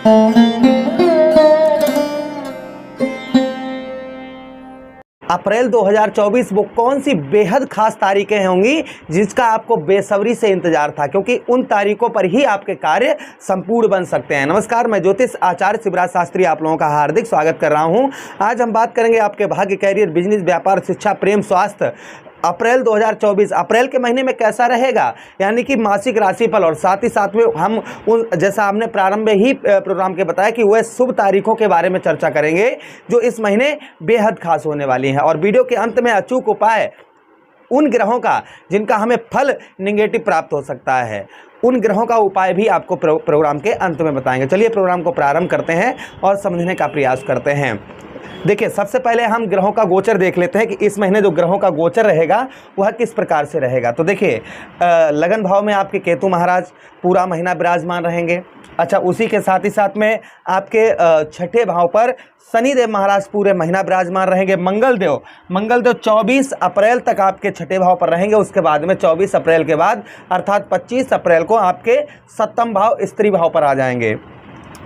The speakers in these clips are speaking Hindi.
अप्रैल 2024 वो कौन सी बेहद खास तारीखें होंगी जिसका आपको बेसब्री से इंतजार था, क्योंकि उन तारीखों पर ही आपके कार्य संपूर्ण बन सकते हैं। नमस्कार, मैं ज्योतिष आचार्य शिवराज शास्त्री आप लोगों का हार्दिक स्वागत कर रहा हूं। आज हम बात करेंगे आपके भाग्य, कैरियर, बिजनेस, व्यापार, शिक्षा, प्रेम, स्वास्थ्य। अप्रैल 2024 अप्रैल के महीने में कैसा रहेगा, यानी कि मासिक राशिफल, और साथ ही साथ में हम उन जैसा हमने प्रारंभ में ही प्रोग्राम के बताया कि वह शुभ तारीखों के बारे में चर्चा करेंगे जो इस महीने बेहद खास होने वाली हैं। और वीडियो के अंत में अचूक उपाय उन ग्रहों का जिनका हमें फल निगेटिव प्राप्त हो सकता है, उन ग्रहों का उपाय भी आपको प्रोग्राम के अंत में बताएंगे। चलिए प्रोग्राम को प्रारंभ करते हैं और समझने का प्रयास करते हैं। देखिए, सबसे पहले हम ग्रहों का गोचर देख लेते हैं कि इस महीने जो ग्रहों का गोचर रहेगा वह किस प्रकार से रहेगा। तो देखिए, लगन भाव में आपके केतु महाराज पूरा महीना विराजमान रहेंगे। अच्छा, उसी के साथ ही साथ में आपके छठे भाव पर शनिदेव महाराज पूरे महीना विराजमान रहेंगे। मंगलदेव 24 अप्रैल तक आपके छठे भाव पर रहेंगे। उसके बाद में 24 अप्रैल के बाद अर्थात 25 अप्रैल को आपके सप्तम भाव स्त्री भाव पर आ जाएंगे।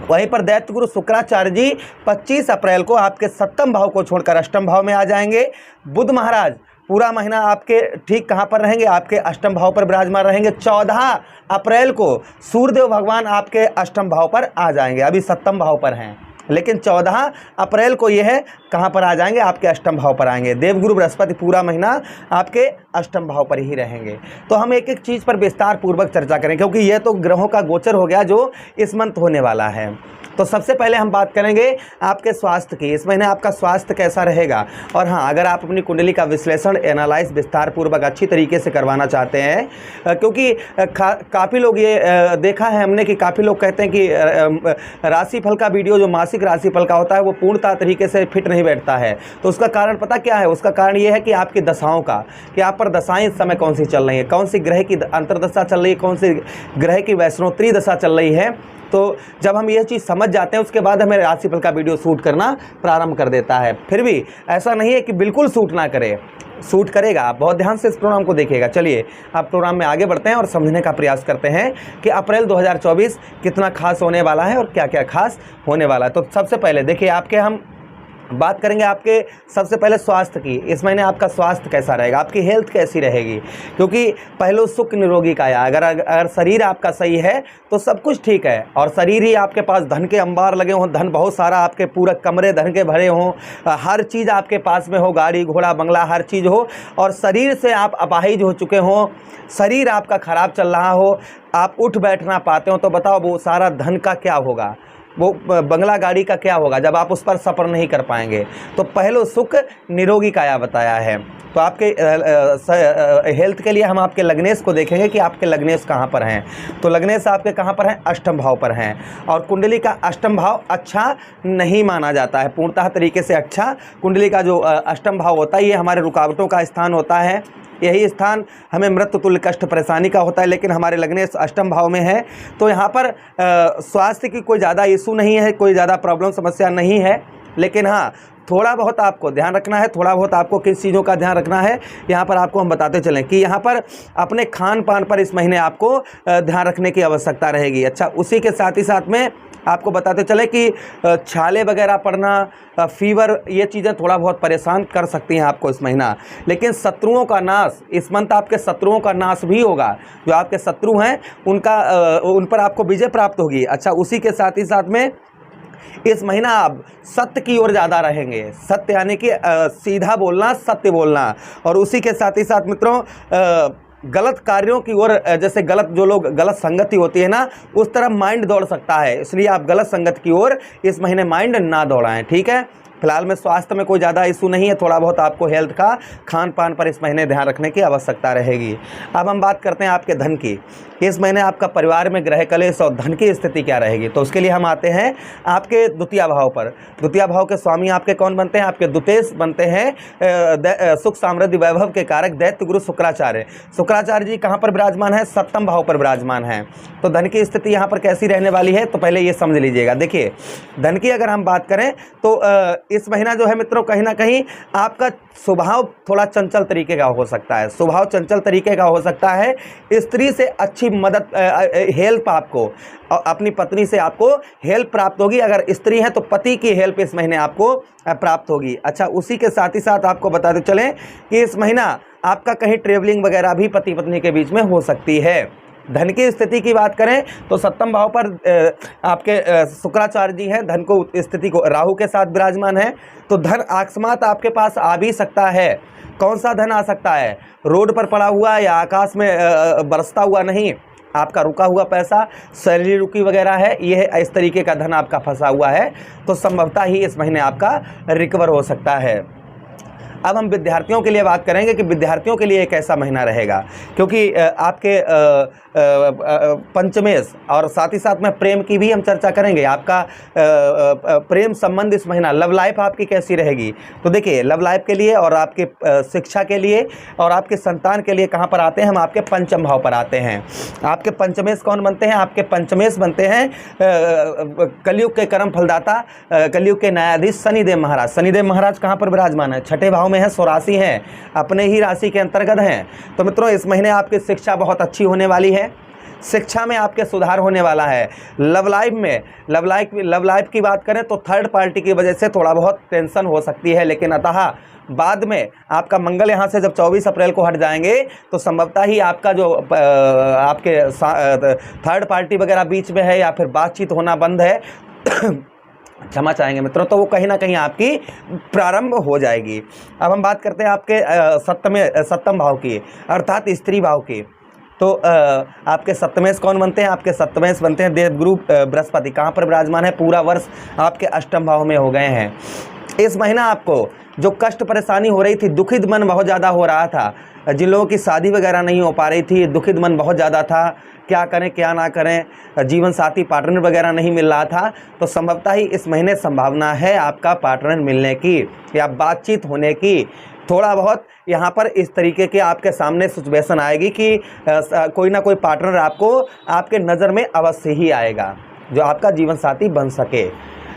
वहीं पर दैत्य गुरु शुक्राचार्य जी 25 अप्रैल को आपके सप्तम भाव को छोड़कर अष्टम भाव में आ जाएंगे। बुध महाराज पूरा महीना आपके ठीक कहाँ पर रहेंगे, आपके अष्टम भाव पर विराजमान रहेंगे। 14 अप्रैल को सूर्यदेव भगवान आपके अष्टम भाव पर आ जाएंगे, अभी सप्तम भाव पर हैं, लेकिन 14 अप्रैल को यह कहाँ पर आ जाएंगे, आपके अष्टम भाव पर आएंगे। देवगुरु बृहस्पति पूरा महीना आपके अष्टम भाव पर ही रहेंगे। तो हम एक एक चीज़ पर विस्तार पूर्वक चर्चा करें, क्योंकि यह तो ग्रहों का गोचर हो गया जो इस मंथ होने वाला है। तो सबसे पहले हम बात करेंगे आपके स्वास्थ्य की। इस महीने आपका स्वास्थ्य कैसा रहेगा। और हाँ, अगर आप अपनी कुंडली का विश्लेषण, एनालाइज विस्तार पूर्वक अच्छी तरीके से करवाना चाहते हैं, क्योंकि काफ़ी लोग ये देखा है हमने कि काफ़ी लोग कहते हैं कि राशिफल का वीडियो जो मासिक राशिफल का होता है वो पूर्णतः तरीके से फिट नहीं बैठता है। तो उसका कारण पता क्या है? उसका कारण ये है कि आपकी दशाओं का, कि आप पर दशाएं इस समय कौन सी चल रही है, कौन सी ग्रह की अंतर्दशा चल रही है, कौन सी ग्रह की वैष्णोत्तरी दशा चल रही है। तो जब हम ये चीज़ समझ जाते हैं उसके बाद हमें राशिफल का वीडियो शूट करना प्रारंभ कर देता है। फिर भी ऐसा नहीं है कि बिल्कुल शूट ना करे, शूट करेगा। आप बहुत ध्यान से इस प्रोग्राम को देखिएगा। चलिए आप प्रोग्राम में आगे बढ़ते हैं और समझने का प्रयास करते हैं कि अप्रैल 2024 कितना खास होने वाला है और क्या क्या खास होने वाला है। तो सबसे पहले देखिए, आपके हम बात करेंगे आपके सबसे पहले स्वास्थ्य की। इस महीने आपका स्वास्थ्य कैसा रहेगा, आपकी हेल्थ कैसी रहेगी, क्योंकि पहले सुख निरोगी काया। अगर शरीर आपका सही है तो सब कुछ ठीक है, और शरीर ही आपके पास धन के अंबार लगे हों, धन बहुत सारा आपके पूरा कमरे धन के भरे हों, हर चीज़ आपके पास में हो, गाड़ी घोड़ा बंगला हर चीज़ हो, और शरीर से आप अपाहिज हो चुके हों, शरीर आपका खराब चल रहा हो, आप उठ बैठ ना पाते हो, तो बताओ वो सारा धन का क्या होगा, वो बंगला गाड़ी का क्या होगा जब आप उस पर सफ़र नहीं कर पाएंगे। तो पहलो सुख निरोगी काया बताया है। तो आपके हेल्थ के लिए हम आपके लग्नेश को देखेंगे कि आपके लग्नेश कहाँ पर हैं। तो लग्नेश आपके कहाँ पर हैं? अष्टम भाव पर हैं। और कुंडली का अष्टम भाव अच्छा नहीं माना जाता है पूर्णतः तरीके से। अच्छा, कुंडली का जो अष्टम भाव होता है ये हमारे रुकावटों का स्थान होता है, यही स्थान हमें मृत्यु तुल्य कष्ट परेशानी का होता है, लेकिन हमारे लग्नेश अष्टम भाव में है। तो यहाँ पर स्वास्थ्य की कोई ज़्यादा इशू नहीं है, कोई ज़्यादा प्रॉब्लम समस्या नहीं है, लेकिन हाँ थोड़ा बहुत आपको ध्यान रखना है। थोड़ा बहुत आपको किस चीज़ों का ध्यान रखना है यहाँ पर आपको हम बताते चलें कि यहाँ पर अपने खान पान पर इस महीने आपको ध्यान रखने की आवश्यकता रहेगी। अच्छा, उसी के साथ ही साथ में आपको बताते चले कि छाले वगैरह पड़ना, फीवर, ये चीज़ें थोड़ा बहुत परेशान कर सकती हैं आपको इस महीना। लेकिन शत्रुओं का नाश, इस मंथ आपके शत्रुओं का नाश भी होगा। जो आपके शत्रु हैं उन पर आपको विजय प्राप्त होगी। अच्छा, उसी के साथ ही साथ में इस महीना आप सत्य की ओर ज़्यादा रहेंगे। सत्य यानी कि सीधा बोलना, सत्य बोलना। और उसी के साथ ही साथ मित्रों गलत कार्यों की ओर, जैसे गलत जो लोग गलत संगति होती है ना, उस तरफ माइंड दौड़ सकता है, इसलिए आप गलत संगत की ओर इस महीने माइंड ना दौड़ाएं। ठीक है, फिलहाल में स्वास्थ्य में कोई ज़्यादा इशू नहीं है, थोड़ा बहुत आपको हेल्थ का, खान पान पर इस महीने ध्यान रखने की आवश्यकता रहेगी। अब हम बात करते हैं आपके धन की। इस महीने आपका परिवार में ग्रह कलेश और धन की स्थिति क्या रहेगी। तो उसके लिए हम आते हैं आपके द्वितीय भाव पर। द्वितीय भाव के स्वामी आपके कौन बनते हैं? आपके द्वितेश बनते हैं सुख समृद्धि वैभव के कारक दैत्य गुरु शुक्राचार्य। शुक्राचार्य जी कहाँ पर विराजमान है? सप्तम भाव पर विराजमान है। तो धन की स्थिति यहाँ पर कैसी रहने वाली है, तो पहले ये समझ लीजिएगा। देखिए, धन की अगर हम बात करें तो इस महीना जो है मित्रों कहीं ना कहीं आपका स्वभाव थोड़ा चंचल तरीके का हो सकता है, स्वभाव चंचल तरीके का हो सकता है। स्त्री से अच्छी मदद हेल्प आपको अपनी पत्नी से आपको हेल्प प्राप्त होगी। अगर स्त्री है तो पति की हेल्प इस महीने आपको प्राप्त होगी। अच्छा, उसी के साथ ही साथ आपको बताते चलें कि इस महीना आपका कहीं ट्रेवलिंग वगैरह भी पति पत्नी के बीच में हो सकती है। धन की स्थिति की बात करें तो सप्तम भाव पर आपके शुक्राचार्य जी हैं, धन को स्थिति को राहु के साथ विराजमान है, तो धन अकस्मात आपके पास आ भी सकता है। कौन सा धन आ सकता है? रोड पर पड़ा हुआ या आकाश में बरसता हुआ नहीं, आपका रुका हुआ पैसा, सैलरी रुकी वगैरह है, यह इस तरीके का धन आपका फंसा हुआ है, तो संभवतः ही इस महीने आपका रिकवर हो सकता है। अब हम विद्यार्थियों के लिए बात करेंगे कि विद्यार्थियों के लिए एक ऐसा महीना रहेगा, क्योंकि आपके पंचमेश और साथ ही साथ में प्रेम की भी हम चर्चा करेंगे। आपका प्रेम संबंध इस महीना, लव लाइफ आपकी कैसी रहेगी? तो देखिए, लव लाइफ के लिए और आपके शिक्षा के लिए और आपके संतान के लिए कहाँ पर आते हैं? हम आपके पंचम भाव पर आते हैं। आपके पंचमेश कौन बनते हैं? आपके पंचमेश बनते हैं कलयुग के कर्म फलदाता, कलयुग के न्यायाधीश शनिदेव महाराज। शनिदेव महाराज कहाँ पर विराजमान है? छठे भाव में है, स्वराशि हैं, अपने ही राशि के अंतर्गत हैं। तो मित्रों, इस महीने आपकी शिक्षा बहुत अच्छी होने वाली है, शिक्षा में आपके सुधार होने वाला है। लव लाइफ में लव लाइफ की बात करें तो थर्ड पार्टी की वजह से थोड़ा बहुत टेंशन हो सकती है, लेकिन अतः बाद में आपका मंगल यहाँ से जब 24 अप्रैल को हट जाएंगे तो संभवतः ही आपका जो आपके थर्ड पार्टी वगैरह बीच में है या फिर बातचीत होना बंद है क्षमा चाहेंगे मित्रों, तो वो कहीं ना कहीं आपकी प्रारंभ हो जाएगी। अब हम बात करते हैं आपके सप्तम भाव की, अर्थात स्त्री भाव की। तो आपके सप्तमेश कौन बनते हैं? आपके सप्तमेश बनते हैं देवगुरु बृहस्पति। कहाँ पर विराजमान है? पूरा वर्ष आपके अष्टम भाव में हो गए हैं। इस महीना आपको जो कष्ट परेशानी हो रही थी, दुखित मन बहुत ज़्यादा हो रहा था, जिन लोगों की शादी वगैरह नहीं हो पा रही थी, दुखित मन बहुत ज़्यादा था, क्या करें क्या ना करें, जीवन साथी पार्टनर वगैरह नहीं मिल रहा था, तो संभवतः ही इस महीने संभावना है आपका पार्टनर मिलने की या बातचीत होने की। थोड़ा बहुत यहाँ पर इस तरीके के आपके सामने सिचुएशन आएगी कि कोई ना कोई पार्टनर आपको आपके नज़र में अवश्य ही आएगा जो आपका जीवन साथी बन सके।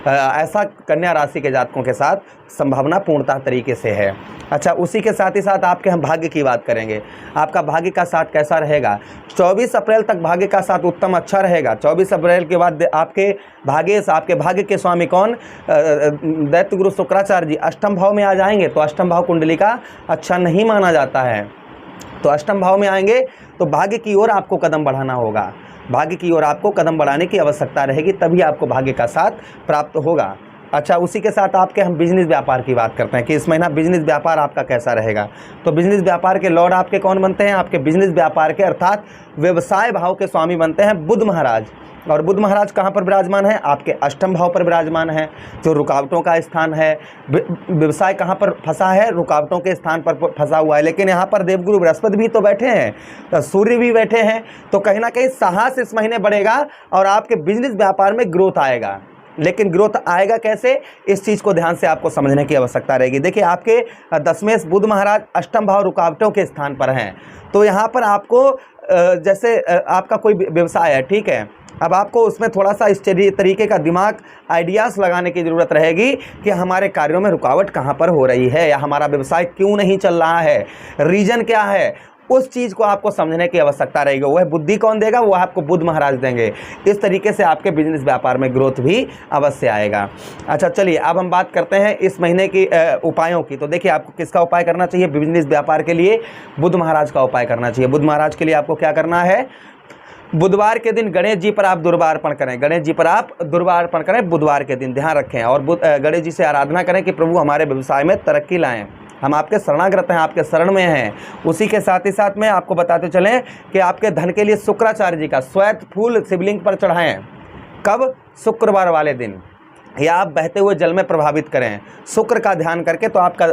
ऐसा कन्या राशि के जातकों के साथ संभावना पूर्णतः तरीके से है। अच्छा, उसी के साथ ही साथ आपके हम भाग्य की बात करेंगे। आपका भाग्य का साथ कैसा रहेगा? 24 अप्रैल तक भाग्य का साथ उत्तम अच्छा रहेगा। 24 अप्रैल के बाद आपके भाग्य के स्वामी कौन? दैत्य गुरु शुक्राचार्य जी अष्टम भाव में आ जाएंगे, तो अष्टम भाव कुंडली का अच्छा नहीं माना जाता है, तो अष्टम भाव में आएंगे तो भाग्य की ओर आपको कदम बढ़ाना होगा, भाग्य की ओर आपको कदम बढ़ाने की आवश्यकता रहेगी, तभी आपको भाग्य का साथ प्राप्त होगा। अच्छा, उसी के साथ आपके हम बिजनेस व्यापार की बात करते हैं कि इस महीना बिजनेस व्यापार आपका कैसा रहेगा। तो बिजनेस व्यापार के लॉर्ड आपके कौन बनते हैं? आपके बिजनेस व्यापार के अर्थात व्यवसाय भाव के स्वामी बनते हैं बुध महाराज। और बुध महाराज कहाँ पर विराजमान है? आपके अष्टम भाव पर विराजमान है, जो रुकावटों का स्थान है। व्यवसाय कहाँ पर फंसा है? रुकावटों के स्थान पर फंसा हुआ है। लेकिन यहाँ पर देवगुरु बृहस्पति भी तो बैठे हैं, सूर्य भी बैठे हैं, तो कहीं ना कहीं साहस इस महीने बढ़ेगा और आपके बिजनेस व्यापार में ग्रोथ आएगा। लेकिन ग्रोथ आएगा कैसे, इस चीज़ को ध्यान से आपको समझने की आवश्यकता रहेगी। देखिए, आपके दसवें बुध महाराज अष्टम भाव रुकावटों के स्थान पर हैं, तो यहाँ पर आपको जैसे आपका कोई व्यवसाय है, ठीक है, अब आपको उसमें थोड़ा सा इस तरीके का दिमाग आइडियाज़ लगाने की ज़रूरत रहेगी कि हमारे कार्यों में रुकावट कहाँ पर हो रही है या हमारा व्यवसाय क्यों नहीं चल रहा है, रीज़न क्या है, उस चीज़ को आपको समझने की आवश्यकता रहेगी। वह बुद्धि कौन देगा? वो आपको बुध महाराज देंगे। इस तरीके से आपके बिजनेस व्यापार में ग्रोथ भी अवश्य आएगा। अच्छा, चलिए अब हम बात करते हैं इस महीने की उपायों की। तो देखिए, आपको किसका उपाय करना चाहिए? बिजनेस व्यापार के लिए बुध महाराज का उपाय करना चाहिए। बुध महाराज के लिए आपको क्या करना है? बुधवार के दिन गणेश जी पर आप दुर्वा अर्पण करें, गणेश जी पर आप दुर्वा अर्पण करें बुधवार के दिन, ध्यान रखें। और गणेश जी से आराधना करें कि प्रभु हमारे व्यवसाय में तरक्की लाएं, हम आपके शरणागत हैं, आपके शरण में हैं। उसी के साथ ही साथ में आपको बताते चलें कि आपके धन के लिए शुक्राचार्य जी का श्वेत फूल शिवलिंग पर चढ़ाएं। कब? शुक्रवार वाले दिन, या आप बहते हुए जल में प्रभावित करें शुक्र का ध्यान करके, तो आपका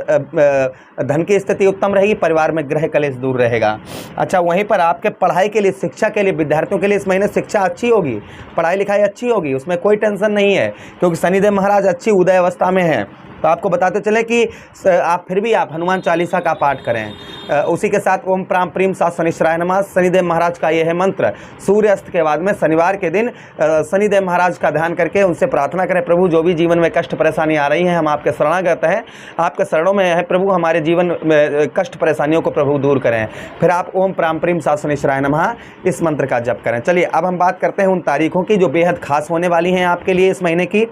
धन की स्थिति उत्तम रहेगी, परिवार में ग्रह कलेश दूर रहेगा। अच्छा, वहीं पर आपके पढ़ाई के लिए, शिक्षा के लिए, विद्यार्थियों के लिए इस महीने शिक्षा अच्छी होगी, पढ़ाई लिखाई अच्छी होगी, उसमें कोई टेंशन नहीं है, क्योंकि शनिदेव महाराज अच्छी उदय अवस्था में हैं तो आपको बताते चले कि आप फिर भी आप हनुमान चालीसा का पाठ करें। उसी के साथ ओम प्राम प्रीम सा शनिश्चराय नमः, शनिदेव महाराज का यह है मंत्र। सूर्य अस्त के बाद में शनिवार के दिन शनिदेव महाराज का ध्यान करके उनसे प्रार्थना करें, प्रभु जो भी जीवन में कष्ट परेशानी आ रही हैं हम आपके शरणागत हैं, आपके शरणों में है प्रभु, हमारे जीवन में कष्ट परेशानियों को प्रभु दूर करें। फिर आप ओम प्राम प्रीम सा शनिश्चराय नमः इस मंत्र का जप करें। चलिए अब हम बात करते हैं उन तारीखों की जो बेहद खास होने वाली हैं आपके लिए इस महीने की।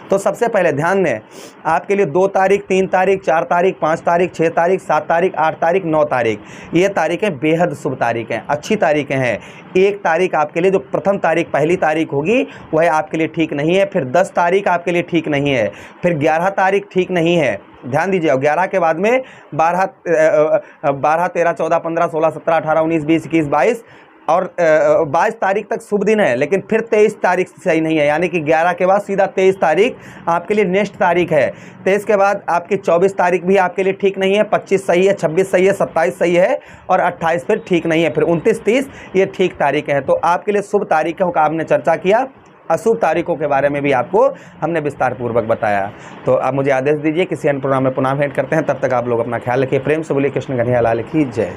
तो सबसे पहले ध्यान दें, आपके लिए 2 तारीख, 3 तारीख, 4 तारीख, 5 तारीख, 6 तारीख, 7 तारीख, 8 तारीख, 9 तारीख, ये तारीखें बेहद शुभ तारीखें, अच्छी तारीखें हैं। 1 तारीख आपके लिए जो प्रथम तारीख पहली तारीख होगी वह आपके लिए ठीक नहीं है। फिर 10 तारीख आपके लिए ठीक नहीं है। फिर 11 तारीख ठीक नहीं है, ध्यान दीजिए। 11 के बाद में 12, 13, 14, 15, 16, 17, 18, 19, 20, 21, 22 और 22 तारीख तक शुभ दिन है। लेकिन फिर 23 तारीख सही नहीं है, यानी कि 11 के बाद सीधा 23 तारीख आपके लिए नेक्स्ट तारीख है। 23 के बाद आपकी 24 तारीख भी आपके लिए ठीक नहीं है, 25 सही है, 26 सही है, 27 सही है और 28 फिर ठीक नहीं है। फिर 29, 30 ये ठीक तारीख है। तो आपके लिए शुभ तारीखों का हमने चर्चा किया, अशुभ तारीखों के बारे में भी आपको हमने विस्तार पूर्वक बताया। तो आप मुझे आदेश दीजिए, किसी अन्य प्रोग्राम में पुनः भेंट करते हैं। तब तक आप लोग अपना ख्याल रखिए। प्रेम से बोलिए कृष्ण कन्हैया लाल की जय।